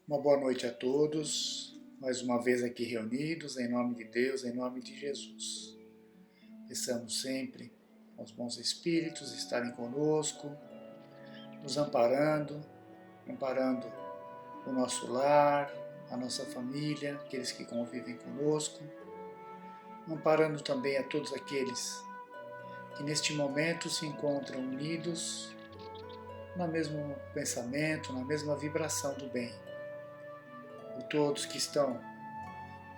Uma boa noite a todos, mais uma vez aqui reunidos, em nome de Deus, em nome de Jesus. Peçamos sempre aos bons espíritos estarem conosco, nos amparando o nosso lar, a nossa família, aqueles que convivem conosco, amparando também a todos aqueles que neste momento se encontram unidos no mesmo pensamento, na mesma vibração do bem. Por todos que estão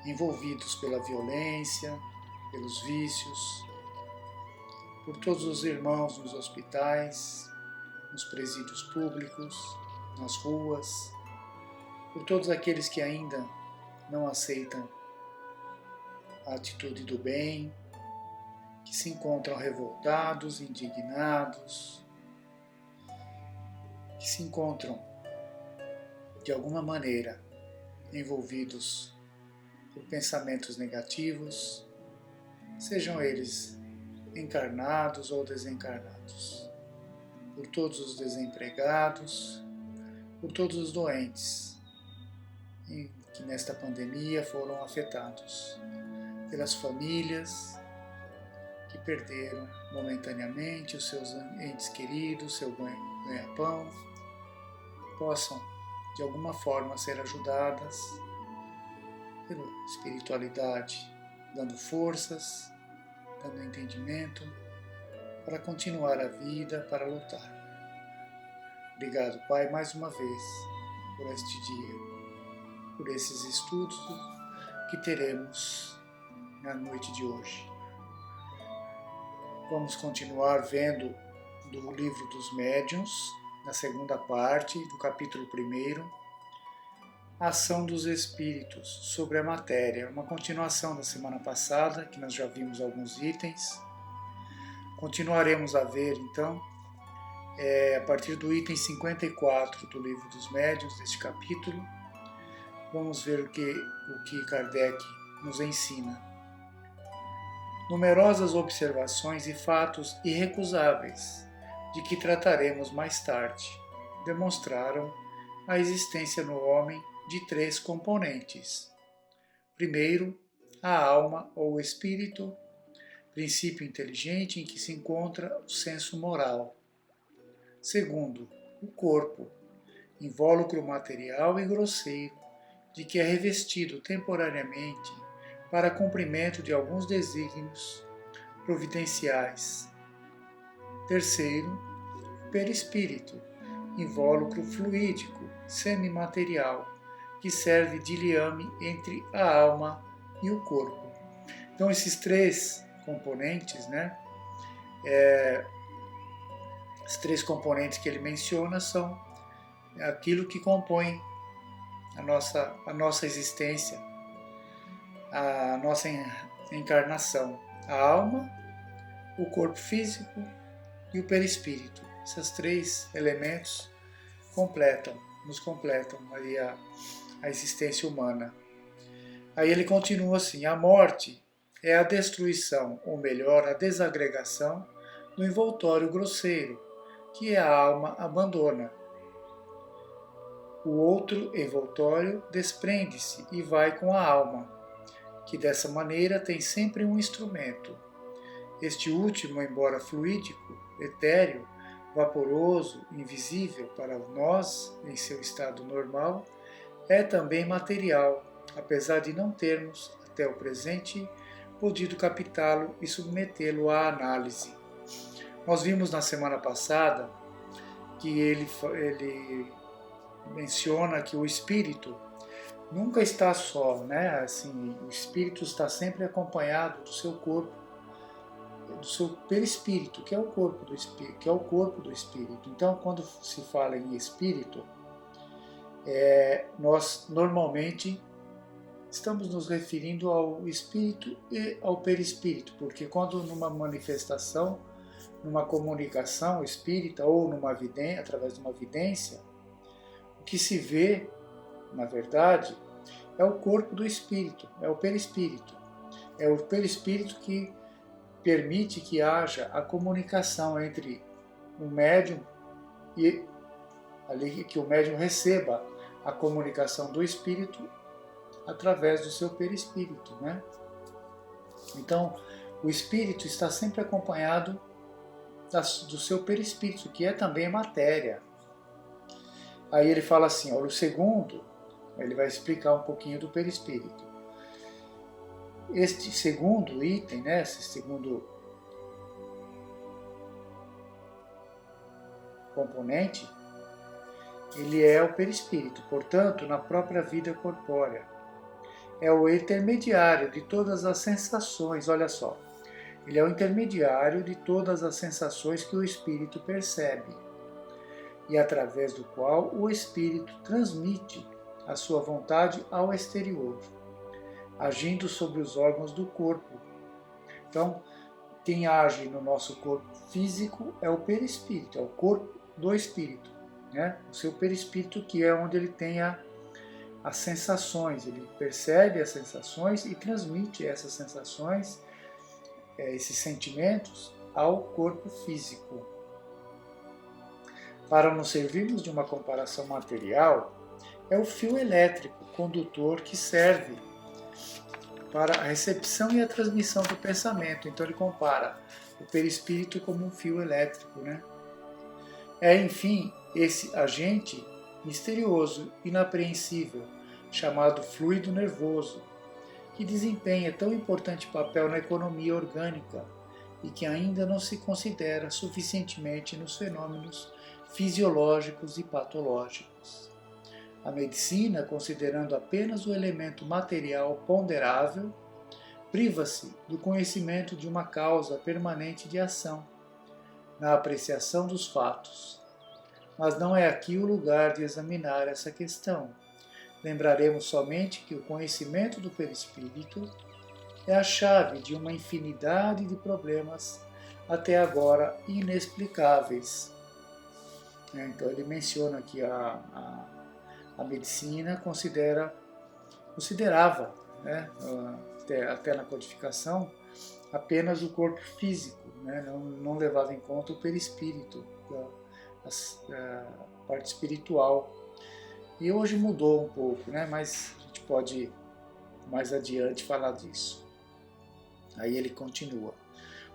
envolvidos pela violência, pelos vícios, por todos os irmãos nos hospitais, nos presídios públicos, nas ruas, por todos aqueles que ainda não aceitam a atitude do bem, que se encontram revoltados, indignados, que se encontram de alguma maneira envolvidos por pensamentos negativos, sejam eles encarnados ou desencarnados, por todos os desempregados, por todos os doentes que nesta pandemia foram afetados, pelas famílias que perderam momentaneamente os seus entes queridos, seu ganha-pão, possam de alguma forma ser ajudadas pela espiritualidade, dando forças, dando entendimento para continuar a vida, para lutar. Obrigado, Pai, mais uma vez por este dia, por esses estudos que teremos na noite de hoje. Vamos continuar vendo do Livro dos Médiuns, na segunda parte do capítulo 1, a ação dos espíritos sobre a matéria, uma continuação da semana passada, que nós já vimos alguns itens. Continuaremos a ver, então, a partir do item 54 do Livro dos Médiuns, deste capítulo, vamos ver o que Kardec nos ensina. Numerosas observações e fatos irrecusáveis, de que trataremos mais tarde, demonstraram a existência no homem de 3 componentes. Primeiro, a alma ou espírito, princípio inteligente em que se encontra o senso moral. Segundo, o corpo, invólucro material e grosseiro, de que é revestido temporariamente para cumprimento de alguns desígnios providenciais. Terceiro, o perispírito, invólucro fluídico, semimaterial, que serve de liame entre a alma e o corpo. Então, esses 3 componentes, os 3 componentes que ele menciona são aquilo que compõe a nossa existência, a nossa encarnação, a alma, o corpo físico e o perispírito. Esses 3 elementos nos completam aí a existência humana. Aí ele continua assim: a morte é a destruição, ou melhor, a desagregação do envoltório grosseiro, que a alma abandona. O outro envoltório desprende-se e vai com a alma, que dessa maneira tem sempre um instrumento. Este último, embora fluídico, etéreo, vaporoso, invisível para nós em seu estado normal, é também material, apesar de não termos, até o presente, podido captá-lo e submetê-lo à análise. Nós vimos na semana passada que ele menciona que o espírito nunca está só, Assim, o espírito está sempre acompanhado do seu corpo, do seu perispírito, que é o corpo do espírito. Então, quando se fala em espírito, nós normalmente estamos nos referindo ao espírito e ao perispírito, porque quando numa manifestação, numa comunicação espírita ou através de uma vidência, o que se vê, na verdade, é o corpo do espírito, é o perispírito. É o perispírito que permite que haja a comunicação entre o médium e ali que o médium receba a comunicação do espírito através do seu perispírito, né? Então, o espírito está sempre acompanhado do seu perispírito, que é também matéria. Aí ele fala assim, ó, o segundo, ele vai explicar um pouquinho do perispírito. Este segundo item, né, esse segundo componente, ele é o perispírito, portanto, na própria vida corpórea. É o intermediário de todas as sensações, olha só. Ele é o intermediário de todas as sensações que o espírito percebe e através do qual o espírito transmite a sua vontade ao exterior, agindo sobre os órgãos do corpo. Então, quem age no nosso corpo físico é o perispírito, é o corpo do espírito, né? O seu perispírito, que é onde ele tem as sensações, ele percebe as sensações e transmite essas sensações, esses sentimentos, ao corpo físico. Para nos servirmos de uma comparação material, é o fio elétrico condutor que serve para a recepção e a transmissão do pensamento. Então ele compara o perispírito como um fio elétrico, né? É, enfim, esse agente misterioso, inapreensível, chamado fluido nervoso, que desempenha tão importante papel na economia orgânica e que ainda não se considera suficientemente nos fenômenos fisiológicos e patológicos. A medicina, considerando apenas o elemento material ponderável, priva-se do conhecimento de uma causa permanente de ação, na apreciação dos fatos. Mas não é aqui o lugar de examinar essa questão. Lembraremos somente que o conhecimento do perispírito é a chave de uma infinidade de problemas até agora inexplicáveis. Então ele menciona que a medicina considerava, né, até na codificação, apenas o corpo físico, né, não levava em conta o perispírito, a parte espiritual. E hoje mudou um pouco, né, mas a gente pode mais adiante falar disso. Aí ele continua.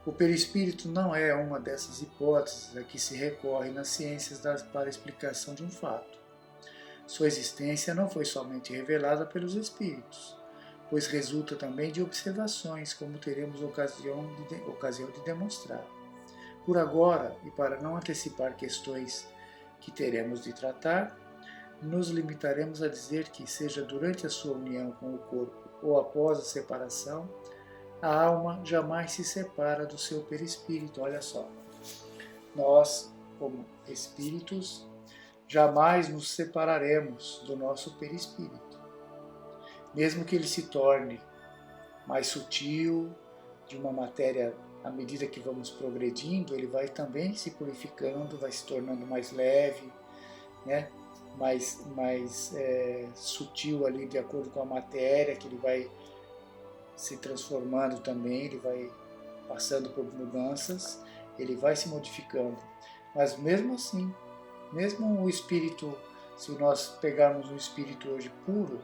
O perispírito não é uma dessas hipóteses a que se recorre nas ciências para a explicação de um fato. Sua existência não foi somente revelada pelos espíritos, pois resulta também de observações, como teremos ocasião de demonstrar. Por agora, e para não antecipar questões que teremos de tratar, nos limitaremos a dizer que, seja durante a sua união com o corpo ou após a separação, a alma jamais se separa do seu perispírito. Olha só, nós, como espíritos, jamais nos separaremos do nosso perispírito. Mesmo que ele se torne mais sutil, de uma matéria, à medida que vamos progredindo, ele vai também se purificando, vai se tornando mais leve, né? mais sutil ali de acordo com a matéria, que ele vai se transformando também, ele vai passando por mudanças, ele vai se modificando. Mas mesmo assim, mesmo o espírito, se nós pegarmos um espírito hoje puro,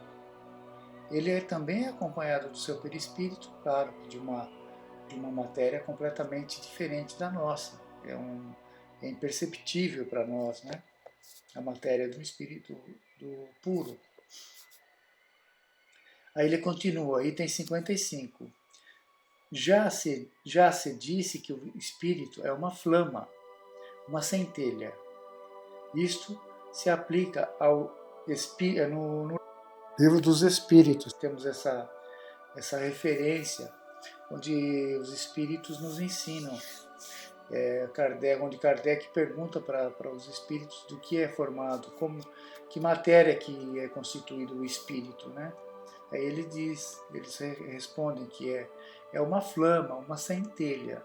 ele também é acompanhado do seu perispírito, claro, de uma matéria completamente diferente da nossa. É imperceptível para nós, né? A matéria do espírito do puro. Aí ele continua, item 55. Já se disse que o espírito é uma flama, uma centelha. Isto se aplica ao no Livro dos Espíritos. Temos essa referência onde os espíritos nos ensinam. Onde Kardec pergunta para os espíritos do que é formado, que matéria que é constituído o espírito, né? Aí eles respondem que é uma flama, uma centelha.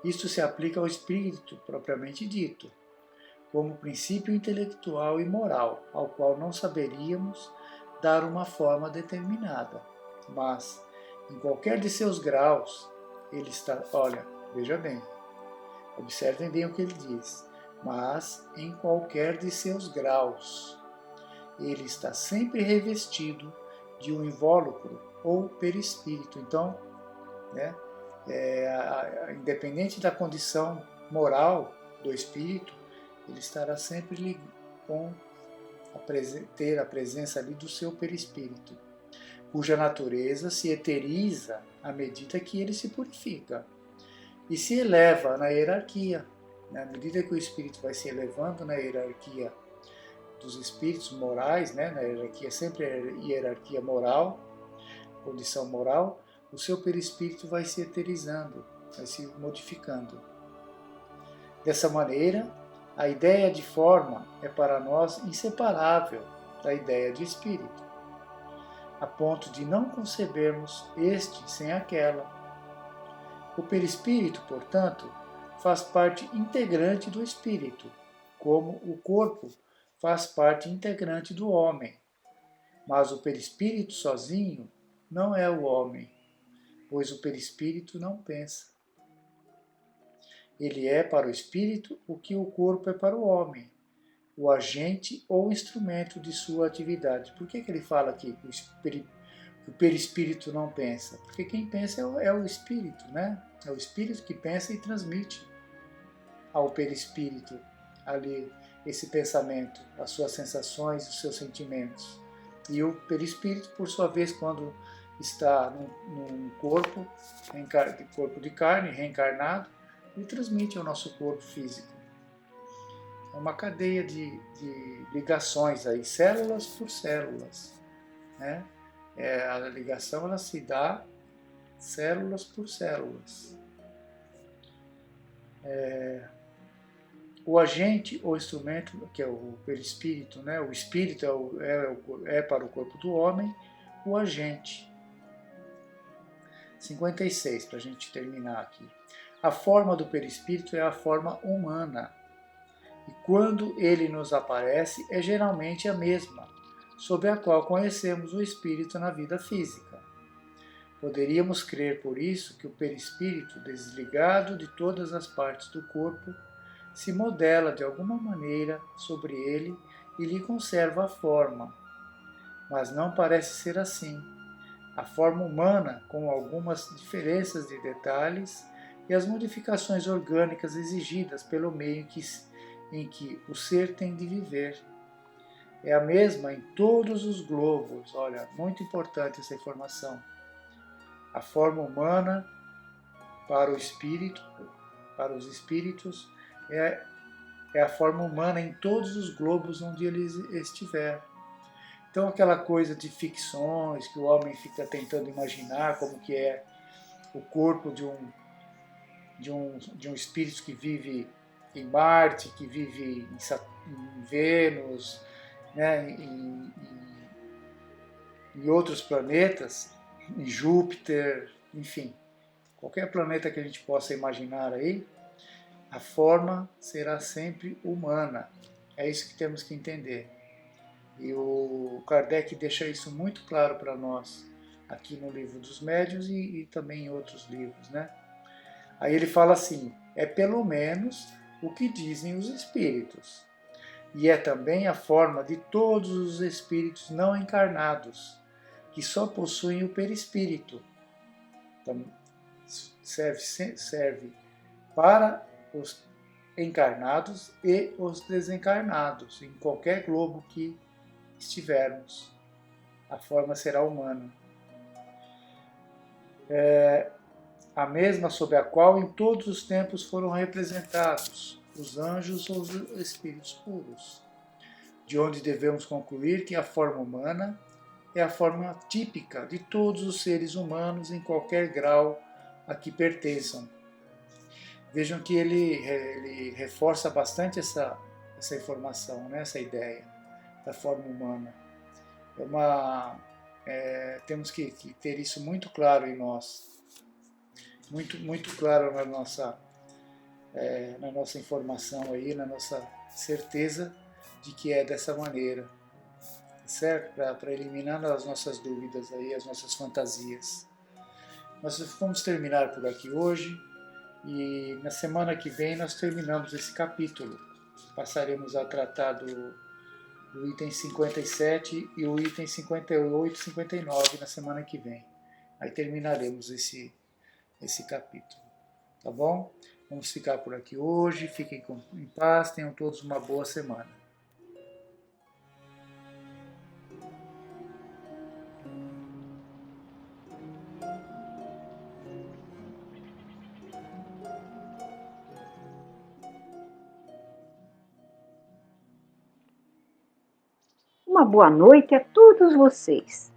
Isto se aplica ao espírito propriamente dito, como princípio intelectual e moral, ao qual não saberíamos dar uma forma determinada. Mas, em qualquer de seus graus, ele está... Olha, veja bem, observem bem o que ele diz. Mas, em qualquer de seus graus, ele está sempre revestido de um invólucro ou perispírito. Então, né, independente da condição moral do espírito, ele estará sempre com ter a presença ali do seu perispírito, cuja natureza se eteriza à medida que ele se purifica e se eleva na hierarquia. À medida que o espírito vai se elevando na hierarquia dos espíritos morais, né, na hierarquia, sempre hierarquia moral, condição moral, o seu perispírito vai se eterizando, vai se modificando. Dessa maneira, a ideia de forma é para nós inseparável da ideia de espírito, a ponto de não concebermos este sem aquela. O perispírito, portanto, faz parte integrante do espírito, como o corpo faz parte integrante do homem. Mas o perispírito sozinho não é o homem, pois o perispírito não pensa. Ele é para o espírito o que o corpo é para o homem, o agente ou instrumento de sua atividade. Por que ele fala aqui que o perispírito não pensa? Porque quem pensa é o espírito, né? É o espírito que pensa e transmite ao perispírito ali esse pensamento, as suas sensações, os seus sentimentos. E o perispírito, por sua vez, quando está num corpo de carne, reencarnado, ele transmite ao nosso corpo físico. É uma cadeia de ligações aí, células por células, né? A ligação ela se dá células por células. O agente ou instrumento, que é o perispírito, né? O espírito é para o corpo do homem, o agente. 56, para a gente terminar aqui. A forma do perispírito é a forma humana, e quando ele nos aparece é geralmente a mesma, sob a qual conhecemos o espírito na vida física. Poderíamos crer, por isso, que o perispírito, desligado de todas as partes do corpo, se modela de alguma maneira sobre ele e lhe conserva a forma. Mas não parece ser assim. A forma humana, com algumas diferenças de detalhes, e as modificações orgânicas exigidas pelo meio em que o ser tem de viver. É a mesma em todos os globos. Olha, muito importante essa informação. A forma humana para o espírito, para os espíritos, é a forma humana em todos os globos onde ele estiver. Então aquela coisa de ficções que o homem fica tentando imaginar como que é o corpo de um espírito que vive em Marte, que vive em Vênus, né, em outros planetas, em Júpiter, enfim, qualquer planeta que a gente possa imaginar aí, a forma será sempre humana. É isso que temos que entender. E o Kardec deixa isso muito claro para nós, aqui no Livro dos Médiuns e também em outros livros, né? Aí ele fala assim, é pelo menos o que dizem os espíritos, e é também a forma de todos os espíritos não encarnados, que só possuem o perispírito. Então, serve para os encarnados e os desencarnados, em qualquer globo que estivermos. A forma será humana. A mesma sob a qual em todos os tempos foram representados os anjos ou os espíritos puros, de onde devemos concluir que a forma humana é a forma típica de todos os seres humanos em qualquer grau a que pertençam. Vejam que ele reforça bastante essa informação, né, essa ideia da forma humana. Temos que ter isso muito claro em nós, muito claro na nossa informação aí, na nossa certeza de que é dessa maneira, certo? Para eliminar as nossas dúvidas aí, as nossas fantasias. Nós vamos terminar por aqui hoje e na semana que vem nós terminamos esse capítulo. Passaremos a tratar do o item 57 e o item 58 e 59 na semana que vem. Aí terminaremos esse capítulo. Tá bom? Vamos ficar por aqui hoje. Fiquem em paz. Tenham todos uma boa semana. Uma boa noite a todos vocês.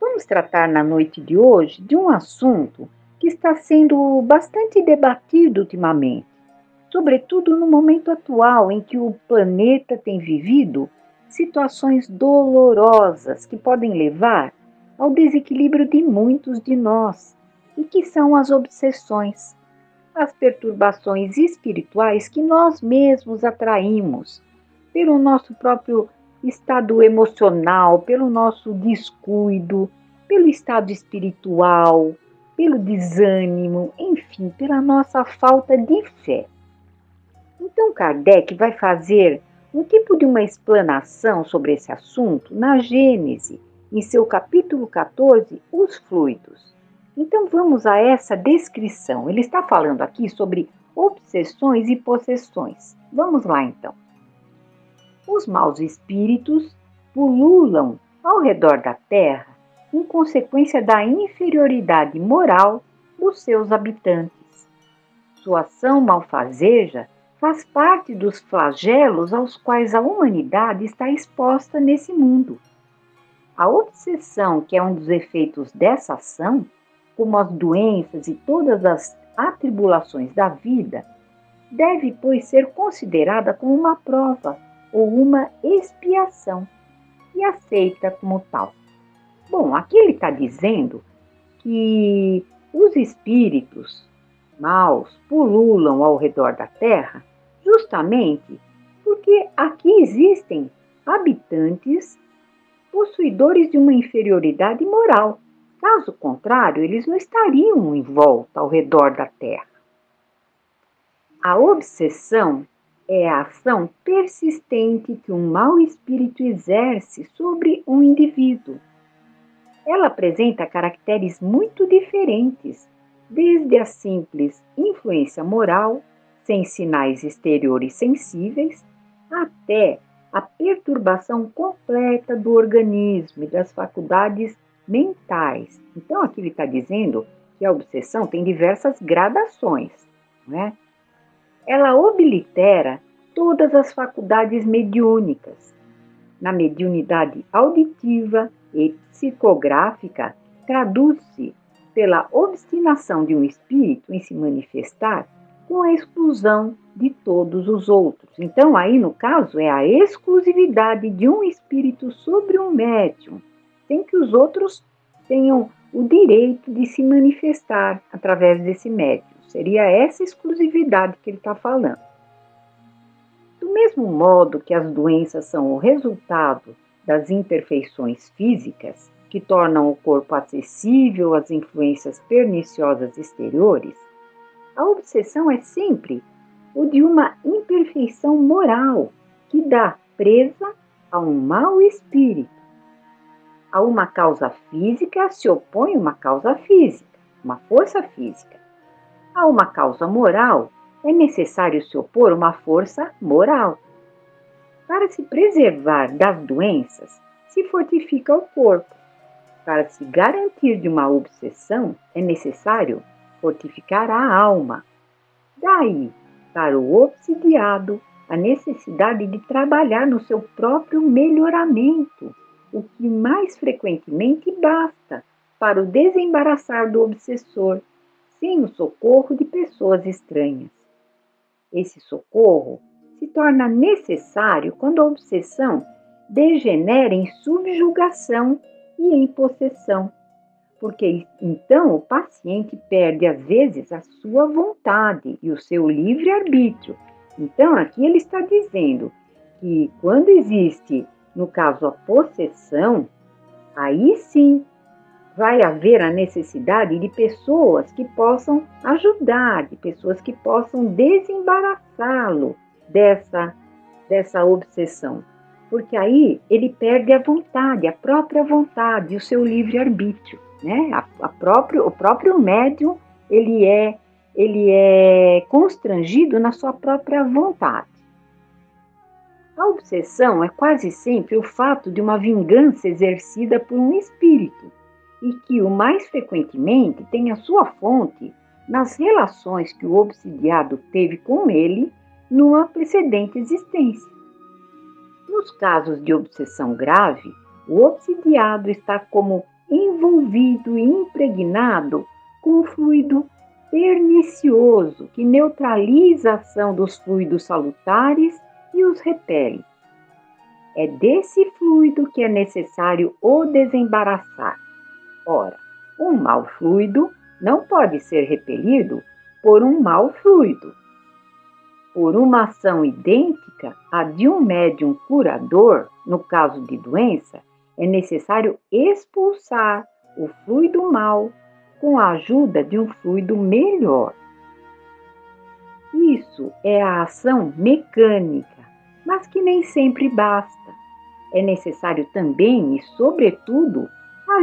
Vamos tratar na noite de hoje de um assunto que está sendo bastante debatido ultimamente, sobretudo no momento atual em que o planeta tem vivido situações dolorosas que podem levar ao desequilíbrio de muitos de nós, e que são as obsessões, as perturbações espirituais que nós mesmos atraímos pelo nosso próprio estado emocional, pelo nosso descuido, pelo estado espiritual, pelo desânimo, enfim, pela nossa falta de fé. Então Kardec vai fazer um tipo de uma explanação sobre esse assunto na Gênese, em seu capítulo 14, os fluidos. Então vamos a essa descrição. Ele está falando aqui sobre obsessões e possessões. Vamos lá então. Os maus espíritos pululam ao redor da Terra em consequência da inferioridade moral dos seus habitantes. Sua ação malfazeja faz parte dos flagelos aos quais a humanidade está exposta nesse mundo. A obsessão, que é um dos efeitos dessa ação, como as doenças e todas as atribulações da vida, deve, pois, ser considerada como uma prova ou uma expiação e aceita como tal. Bom, aqui ele está dizendo que os espíritos maus pululam ao redor da Terra justamente porque aqui existem habitantes possuidores de uma inferioridade moral. Caso contrário, eles não estariam em volta ao redor da Terra. A obsessão é a ação persistente que um mau espírito exerce sobre um indivíduo. Ela apresenta caracteres muito diferentes, desde a simples influência moral, sem sinais exteriores sensíveis, até a perturbação completa do organismo e das faculdades mentais. Então, aqui ele está dizendo que a obsessão tem diversas gradações, não é? Ela oblitera todas as faculdades mediúnicas. Na mediunidade auditiva e psicográfica, traduz-se pela obstinação de um espírito em se manifestar com a exclusão de todos os outros. Então, aí no caso, é a exclusividade de um espírito sobre um médium, sem que os outros tenham o direito de se manifestar através desse médium. Seria essa exclusividade que ele está falando. Do mesmo modo que as doenças são o resultado das imperfeições físicas, que tornam o corpo acessível às influências perniciosas exteriores, a obsessão é sempre o de uma imperfeição moral, que dá presa a um mau espírito. A uma causa física se opõe uma causa física, uma força física. A uma causa moral, é necessário se opor uma força moral. Para se preservar das doenças, se fortifica o corpo. Para se garantir de uma obsessão, é necessário fortificar a alma. Daí, para o obsidiado, a necessidade de trabalhar no seu próprio melhoramento, o que mais frequentemente basta para o desembaraçar do obsessor, sem o socorro de pessoas estranhas. Esse socorro se torna necessário quando a obsessão degenera em subjugação e em possessão, porque então o paciente perde às vezes a sua vontade e o seu livre-arbítrio. Então aqui ele está dizendo que quando existe, no caso, a possessão, aí sim vai haver a necessidade de pessoas que possam ajudar, de pessoas que possam desembaraçá-lo dessa obsessão. porque aí ele perde a vontade, a própria vontade, o seu livre-arbítrio, né? O próprio médium, ele é constrangido na sua própria vontade. A obsessão é quase sempre o fato de uma vingança exercida por um espírito e que, o mais frequentemente, tem a sua fonte nas relações que o obsidiado teve com ele numa precedente existência. Nos casos de obsessão grave, o obsidiado está como envolvido e impregnado com um fluido pernicioso que neutraliza a ação dos fluidos salutares e os repele. É desse fluido que é necessário o desembaraçar. Ora, um mau fluido não pode ser repelido por um mau fluido. Por uma ação idêntica à de um médium curador, no caso de doença, é necessário expulsar o fluido mau com a ajuda de um fluido melhor. Isso é a ação mecânica, mas que nem sempre basta. É necessário também e, sobretudo,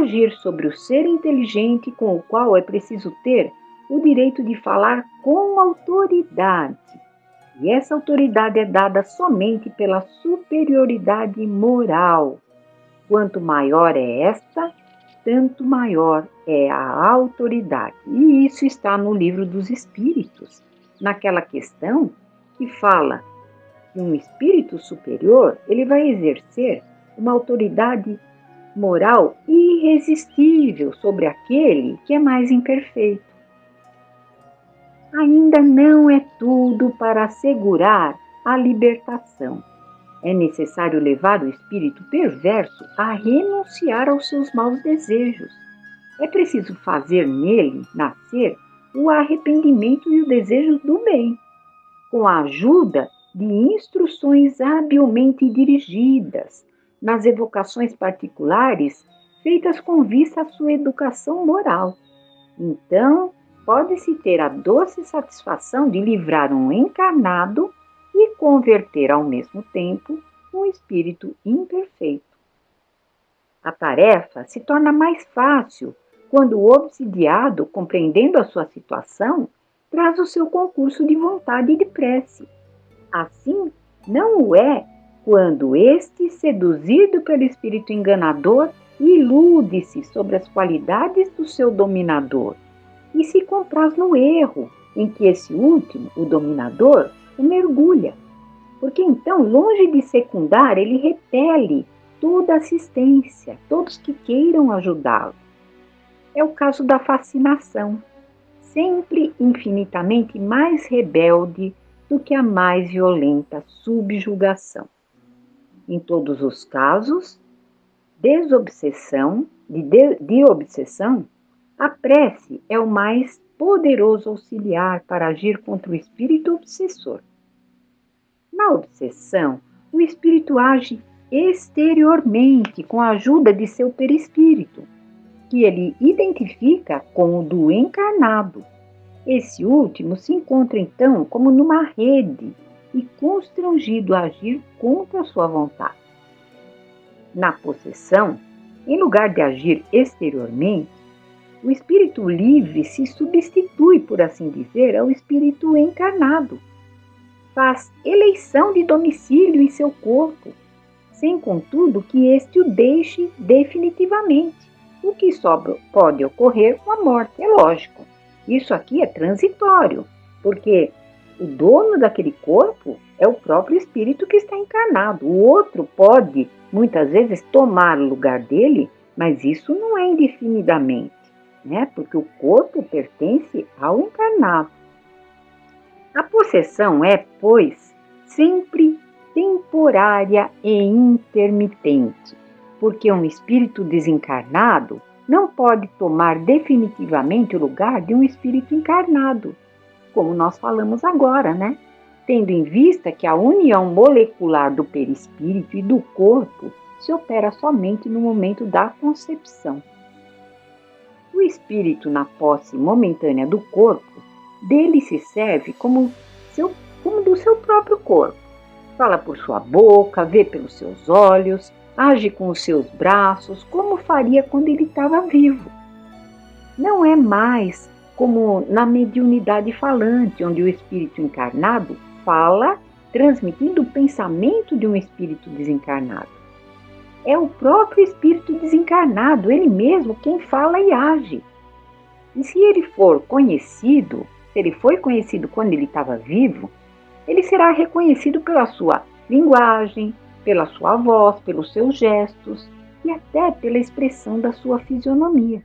agir sobre o ser inteligente com o qual é preciso ter o direito de falar com autoridade. E essa autoridade é dada somente pela superioridade moral. Quanto maior é esta, tanto maior é a autoridade. E isso está no Livro dos Espíritos, naquela questão que fala que um espírito superior ele vai exercer uma autoridade moral irresistível sobre aquele que é mais imperfeito. Ainda não é tudo para assegurar a libertação. É necessário levar o espírito perverso a renunciar aos seus maus desejos. É preciso fazer nele nascer o arrependimento e o desejo do bem, com a ajuda de instruções habilmente dirigidas, nas evocações particulares feitas com vista à sua educação moral. Então, pode-se ter a doce satisfação de livrar um encarnado e converter ao mesmo tempo um espírito imperfeito. A tarefa se torna mais fácil quando o obsidiado, compreendendo a sua situação, traz o seu concurso de vontade e de prece. Assim, não o é quando este, seduzido pelo espírito enganador, ilude-se sobre as qualidades do seu dominador e se compraz no erro em que esse último, o dominador, o mergulha. Porque então, longe de secundar, ele repele toda assistência, todos que queiram ajudá-lo. É o caso da fascinação, sempre infinitamente mais rebelde do que a mais violenta subjugação. Em todos os casos, de obsessão, a prece é o mais poderoso auxiliar para agir contra o espírito obsessor. Na obsessão, o espírito age exteriormente com a ajuda de seu perispírito, que ele identifica com o do encarnado. Esse último se encontra então como numa rede e constrangido a agir contra a sua vontade. Na possessão, em lugar de agir exteriormente, o espírito livre se substitui, por assim dizer, ao espírito encarnado. Faz eleição de domicílio em seu corpo, sem contudo que este o deixe definitivamente, o que só pode ocorrer com a morte, é lógico. Isso aqui é transitório, porque o dono daquele corpo é o próprio espírito que está encarnado. O outro pode, muitas vezes, tomar o lugar dele, mas isso não é indefinidamente, né? Porque o corpo pertence ao encarnado. A possessão é, pois, sempre temporária e intermitente, porque um espírito desencarnado não pode tomar definitivamente o lugar de um espírito encarnado, como nós falamos agora, né? Tendo em vista que a união molecular do perispírito e do corpo se opera somente no momento da concepção. O espírito, na posse momentânea do corpo, dele se serve como do seu próprio corpo, Fala por sua boca, vê pelos seus olhos, age com os seus braços, como faria quando ele estava vivo. Não é mais como na mediunidade falante, onde o espírito encarnado fala, transmitindo o pensamento de um espírito desencarnado. É o próprio espírito desencarnado, ele mesmo, quem fala e age. E se ele for conhecido, se ele foi conhecido quando ele estava vivo, ele será reconhecido pela sua linguagem, pela sua voz, pelos seus gestos e até pela expressão da sua fisionomia.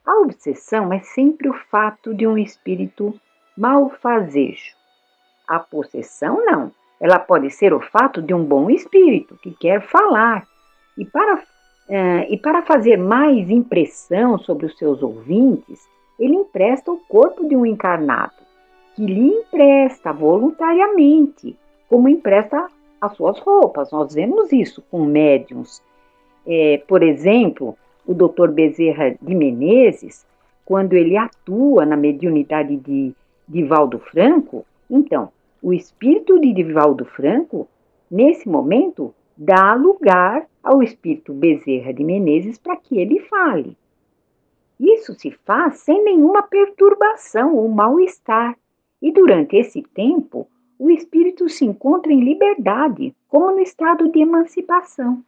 A obsessão é sempre o fato de um espírito malfazejo. A possessão não. Ela pode ser o fato de um bom espírito que quer falar. E para fazer mais impressão sobre os seus ouvintes, ele empresta o corpo de um encarnado, que lhe empresta voluntariamente, como empresta as suas roupas. Nós vemos isso com médiuns. Por exemplo, o Dr. Bezerra de Menezes, quando ele atua na mediunidade de Divaldo Franco, então, o espírito de Divaldo Franco, nesse momento, dá lugar ao espírito Bezerra de Menezes para que ele fale. Isso se faz sem nenhuma perturbação ou mal-estar. E durante esse tempo, o espírito se encontra em liberdade, como no estado de emancipação.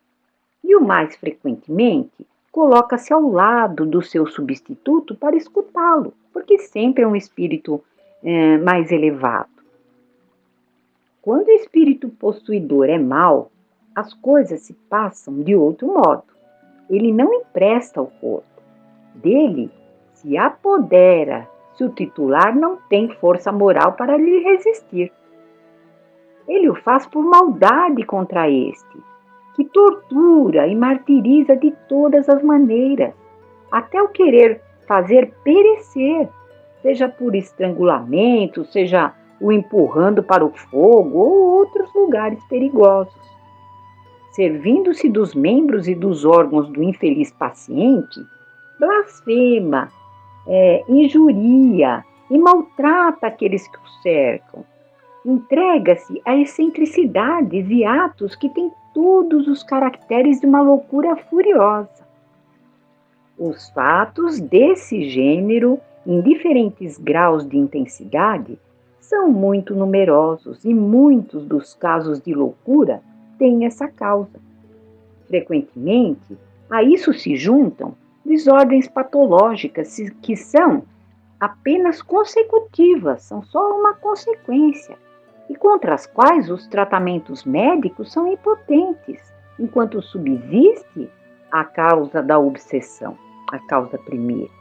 E o mais frequentemente, coloca-se ao lado do seu substituto para escutá-lo, porque sempre é um espírito mais elevado. Quando o espírito possuidor é mau, as coisas se passam de outro modo. Ele não empresta o corpo. Dele se apodera se o titular não tem força moral para lhe resistir. Ele o faz por maldade contra este, que tortura e martiriza de todas as maneiras, até o querer fazer perecer, seja por estrangulamento, seja o empurrando para o fogo ou outros lugares perigosos. Servindo-se dos membros e dos órgãos do infeliz paciente, blasfema, injuria e maltrata aqueles que o cercam. Entrega-se a excentricidades e atos que têm todos os caracteres de uma loucura furiosa. Os fatos desse gênero, em diferentes graus de intensidade, são muito numerosos e muitos dos casos de loucura têm essa causa. Frequentemente, a isso se juntam desordens patológicas que são apenas consecutivas, são só uma consequência, e contra as quais os tratamentos médicos são impotentes, enquanto subsiste a causa da obsessão, a causa primeira.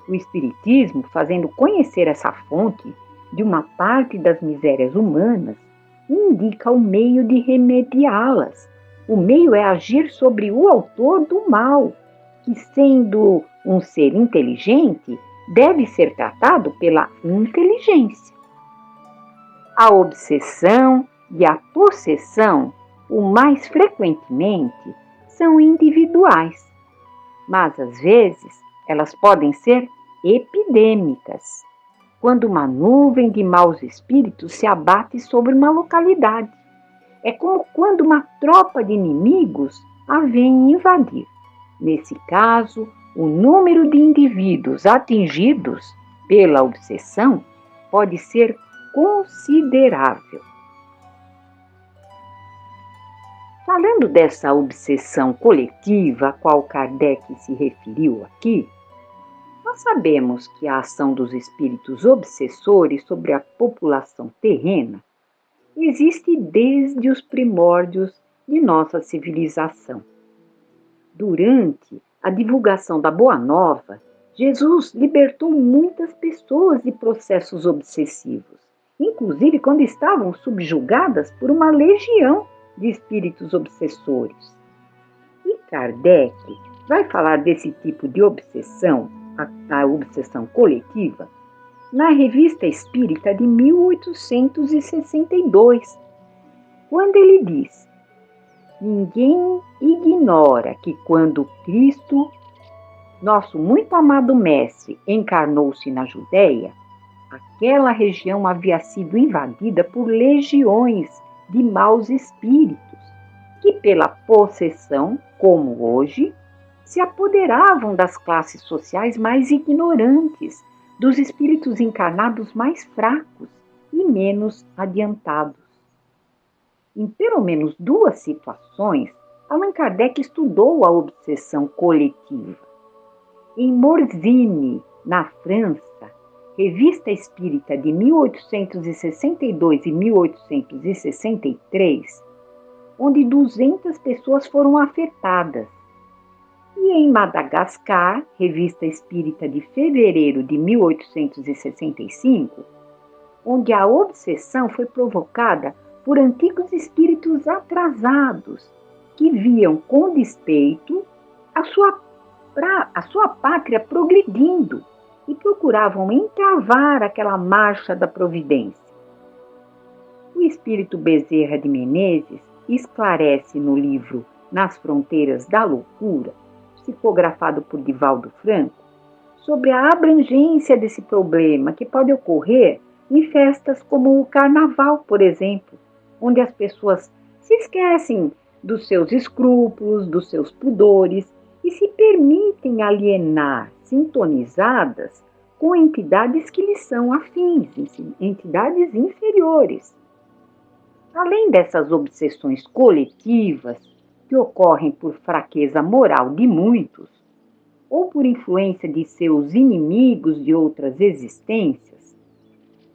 O Espiritismo, fazendo conhecer essa fonte de uma parte das misérias humanas, indica o meio de remediá-las. O meio é agir sobre o autor do mal, que, sendo um ser inteligente, deve ser tratado pela inteligência. A obsessão e a possessão, o mais frequentemente, são individuais, mas às vezes elas podem ser epidêmicas, quando uma nuvem de maus espíritos se abate sobre uma localidade. É como quando uma tropa de inimigos a vem invadir. Nesse caso, o número de indivíduos atingidos pela obsessão pode ser considerável. Falando dessa obsessão coletiva a qual Kardec se referiu aqui, nós sabemos que a ação dos espíritos obsessores sobre a população terrena existe desde os primórdios de nossa civilização. Durante a divulgação da Boa Nova, Jesus libertou muitas pessoas de processos obsessivos, inclusive quando estavam subjugadas por uma legião de espíritos obsessores. E Kardec vai falar desse tipo de obsessão, a obsessão coletiva, na Revista Espírita de 1862, quando ele diz: ninguém ignora que quando Cristo, nosso muito amado Mestre, encarnou-se na Judéia, aquela região havia sido invadida por legiões de maus espíritos, que pela possessão, como hoje, se apoderavam das classes sociais mais ignorantes, dos espíritos encarnados mais fracos e menos adiantados. Em pelo menos 2 situações, Allan Kardec estudou a obsessão coletiva. Em Morzine, na França, Revista Espírita de 1862 e 1863, onde 200 pessoas foram afetadas. E em Madagascar, Revista Espírita de fevereiro de 1865, onde a obsessão foi provocada por antigos espíritos atrasados, que viam com despeito a sua pátria progredindo e procuravam entravar aquela marcha da providência. O espírito Bezerra de Menezes esclarece no livro Nas Fronteiras da Loucura, psicografado por Divaldo Franco, sobre a abrangência desse problema que pode ocorrer em festas como o Carnaval, por exemplo, onde as pessoas se esquecem dos seus escrúpulos, dos seus pudores e se permitem alienar, sintonizadas com entidades que lhes são afins, entidades inferiores. Além dessas obsessões coletivas que ocorrem por fraqueza moral de muitos, ou por influência de seus inimigos de outras existências,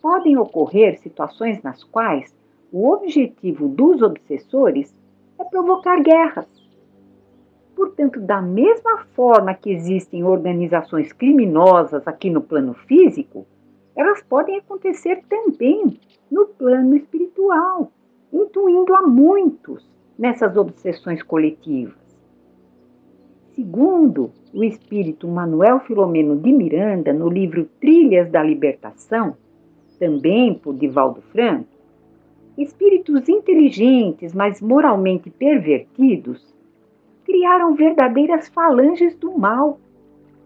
podem ocorrer situações nas quais o objetivo dos obsessores é provocar guerras. Portanto, da mesma forma que existem organizações criminosas aqui no plano físico, elas podem acontecer também no plano espiritual, incluindo a muitos nessas obsessões coletivas. Segundo o espírito Manuel Filomeno de Miranda, no livro Trilhas da Libertação, também por Divaldo Franco, espíritos inteligentes, mas moralmente pervertidos, criaram verdadeiras falanges do mal,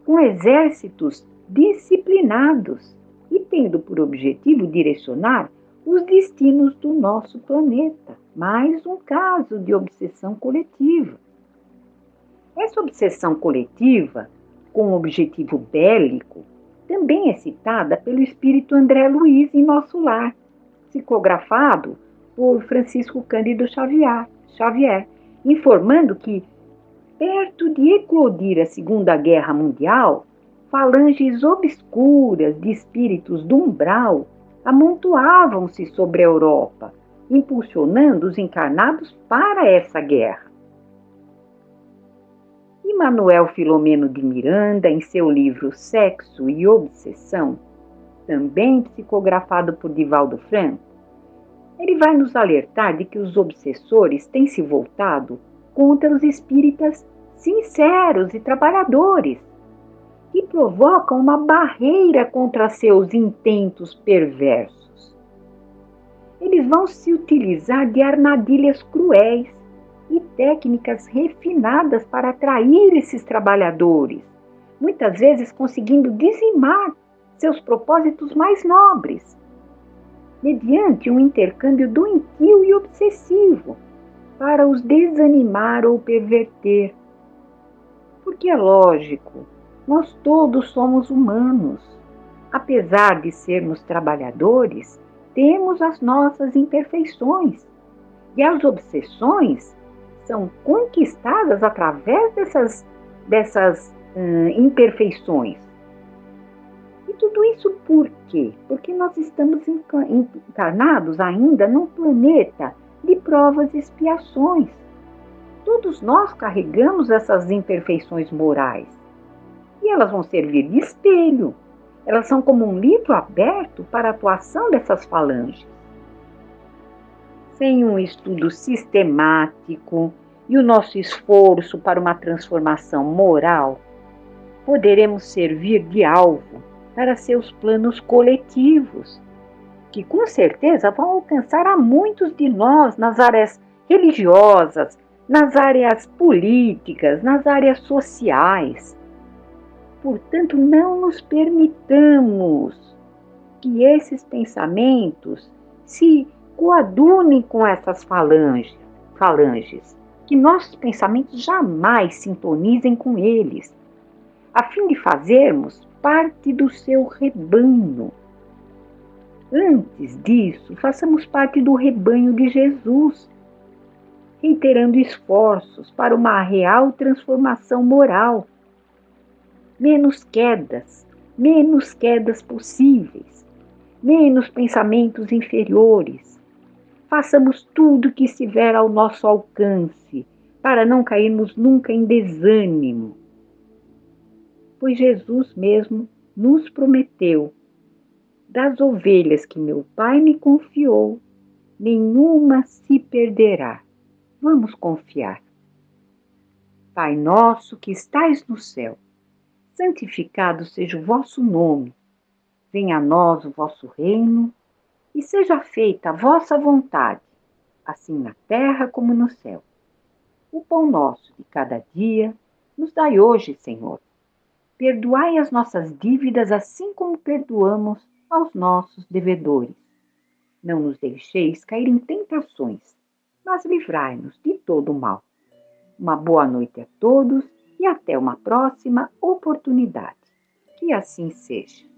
com exércitos disciplinados e tendo por objetivo direcionar os destinos do nosso planeta. Mais um caso de obsessão coletiva. Essa obsessão coletiva, com objetivo bélico, também é citada pelo espírito André Luiz em Nosso Lar, psicografado por Francisco Cândido Xavier, informando que, perto de eclodir a Segunda Guerra Mundial, falanges obscuras de espíritos do umbral amontoavam-se sobre a Europa, impulsionando os encarnados para essa guerra. E Manuel Filomeno de Miranda, em seu livro Sexo e Obsessão, também psicografado por Divaldo Franco, ele vai nos alertar de que os obsessores têm se voltado contra os espíritas sinceros e trabalhadores, que provocam uma barreira contra seus intentos perversos. Eles vão se utilizar de armadilhas cruéis e técnicas refinadas para atrair esses trabalhadores, muitas vezes conseguindo dizimar seus propósitos mais nobres, mediante um intercâmbio doentio e obsessivo, para os desanimar ou perverter. Porque é lógico, nós todos somos humanos. Apesar de sermos trabalhadores, temos as nossas imperfeições. E as obsessões são conquistadas através dessas imperfeições. E tudo isso por quê? Porque nós estamos encarnados ainda num planeta de provas e expiações. Todos nós carregamos essas imperfeições morais. E elas vão servir de espelho. Elas são como um livro aberto para a atuação dessas falanges. Sem um estudo sistemático e o nosso esforço para uma transformação moral, poderemos servir de alvo para seus planos coletivos, que com certeza vão alcançar a muitos de nós nas áreas religiosas, nas áreas políticas, nas áreas sociais. Portanto, não nos permitamos que esses pensamentos se coadunem com essas falanges, que nossos pensamentos jamais sintonizem com eles, a fim de fazermos parte do seu rebanho. Antes disso, façamos parte do rebanho de Jesus, reiterando esforços para uma real transformação moral. Menos quedas possíveis, menos pensamentos inferiores. Façamos tudo o que estiver ao nosso alcance, para não cairmos nunca em desânimo. Pois Jesus mesmo nos prometeu: das ovelhas que meu Pai me confiou, nenhuma se perderá. Vamos confiar. Pai nosso que estais no céu, santificado seja o vosso nome. Venha a nós o vosso reino e seja feita a vossa vontade, assim na terra como no céu. O pão nosso de cada dia nos dai hoje, Senhor. Perdoai as nossas dívidas assim como perdoamos aos nossos devedores. Não nos deixeis cair em tentações, mas livrai-nos de todo o mal. Uma boa noite a todos e até uma próxima oportunidade. Que assim seja.